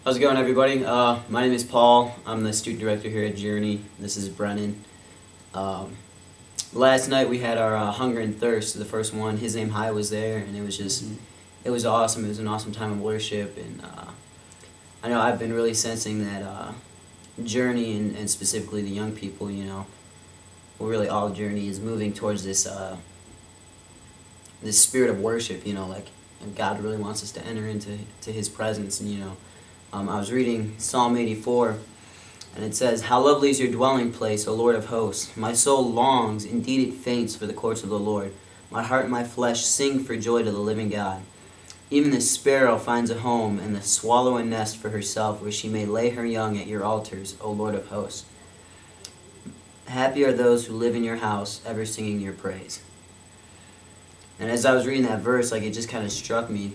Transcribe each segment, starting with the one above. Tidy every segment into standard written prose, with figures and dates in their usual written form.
How's it going, everybody? My name is Paul. I'm the student director here at Journey. This is Brennan. Last night we had our Hunger and Thirst, the first one. His Name High was there, and it was just, it was awesome. It was an awesome time of worship, and I know I've been really sensing that Journey, and specifically the young people, well, really all Journey is moving towards this this spirit of worship, and God really wants us to enter into His presence, and I was reading Psalm 84, and it says, "How lovely is your dwelling place, O Lord of hosts! My soul longs, indeed it faints, for the courts of the Lord. My heart and my flesh sing for joy to the living God. Even the sparrow finds a home, and the swallow a nest for herself, where she may lay her young at your altars, O Lord of hosts. Happy are those who live in your house, ever singing your praise." And as I was reading that verse, it just kind of struck me,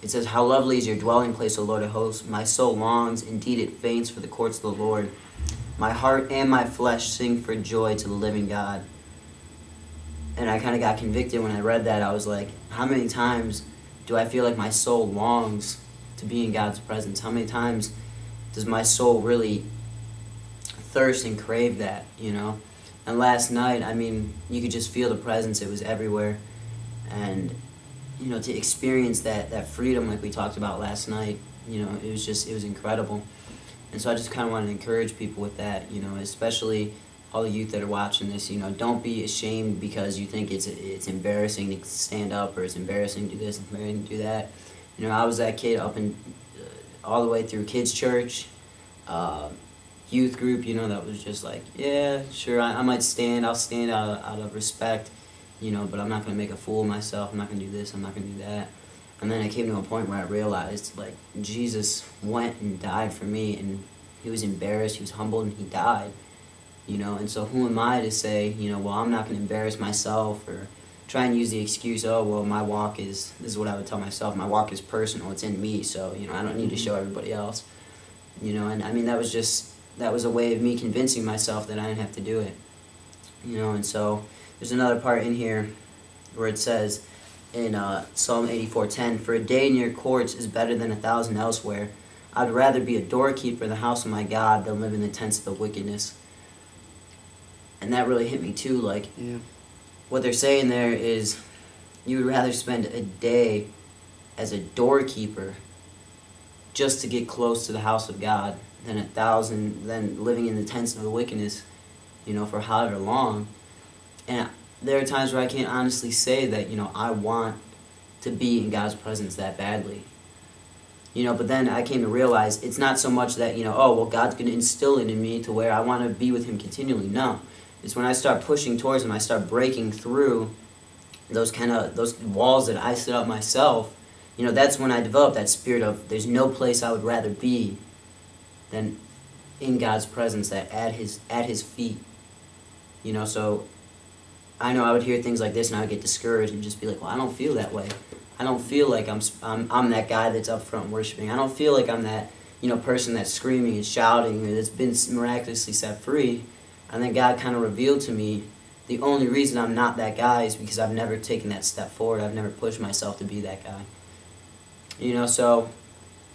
it says, "How lovely is your dwelling place, O Lord of hosts! My soul longs, indeed it faints, for the courts of the Lord. My heart and my flesh sing for joy to the living God." And I kind of got convicted when I read that. I was like, how many times do I feel like my soul longs to be in God's presence? How many times does my soul really thirst and crave that, And last night, you could just feel the presence. It was everywhere. And to experience that freedom like we talked about last night, it was incredible. And so I just kind of wanted to encourage people with that, especially all the youth that are watching this, don't be ashamed because you think it's embarrassing to stand up, or it's embarrassing to do this, it's embarrassing to do that. I was that kid up in, all the way through kids' church, youth group, that was just like, yeah, sure, I might stand, I'll stand out of respect, but I'm not going to make a fool of myself. I'm not going to do this. I'm not going to do that. And then it came to a point where I realized, Jesus went and died for me, and he was embarrassed, he was humbled, and he died, And so who am I to say, well, I'm not going to embarrass myself, or try and use the excuse, oh, well, my walk this is what I would tell myself, my walk is personal, it's in me, so, I don't need to show everybody else, And that was a way of me convincing myself that I didn't have to do it, And so there's another part in here where it says in Psalm 84:10, "For a day in your courts is better than 1,000 elsewhere. I'd rather be a doorkeeper in the house of my God than live in the tents of the wickedness." And that really hit me too. Yeah. What they're saying there is you would rather spend a day as a doorkeeper just to get close to the house of God than living in the tents of the wickedness, for however long. And there are times where I can't honestly say that, I want to be in God's presence that badly. But then I came to realize it's not so much that, oh, well, God's going to instill it in me to where I want to be with him continually. No. It's when I start pushing towards him, I start breaking through those walls that I set up myself, that's when I develop that spirit of there's no place I would rather be than in God's presence, that at his feet. So I know I would hear things like this and I would get discouraged and just be like, well, I don't feel that way. I don't feel like I'm that guy that's up front worshiping. I don't feel like I'm that, person that's screaming and shouting or that's been miraculously set free. And then God kind of revealed to me the only reason I'm not that guy is because I've never taken that step forward. I've never pushed myself to be that guy. So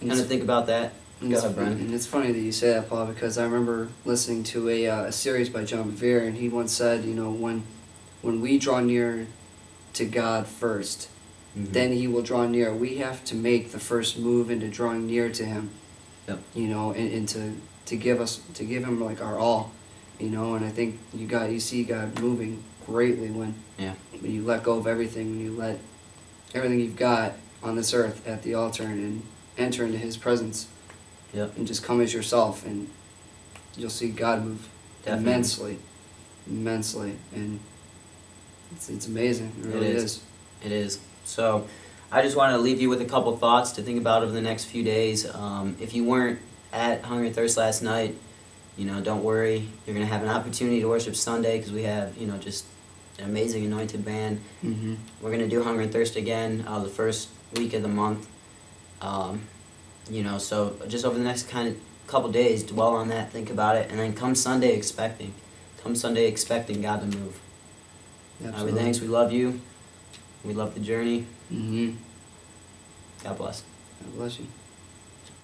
kind of think about that. Go ahead, Brian. And it's funny that you say that, Paul, because I remember listening to a series by John Bevere, and he once said, when we draw near to God first, then he will draw near. We have to make the first move into drawing near to him. Yep. And to give him our all, and I think you see God moving greatly when you let go of everything, when you let everything you've got on this earth at the altar and enter into his presence. Yep. And just come as yourself, and you'll see God move immensely, and it's amazing. It really is. It is. So I just wanted to leave you with a couple thoughts to think about over the next few days. If you weren't at Hunger and Thirst last night, don't worry. You're going to have an opportunity to worship Sunday because we have, just an amazing anointed band. Mm-hmm. We're going to do Hunger and Thirst again the first week of the month. So just over the next couple days, dwell on that, think about it, and then come Sunday expecting God to move. Absolutely. Thanks. We love you. We love the journey. Mm-hmm. God bless. God bless you.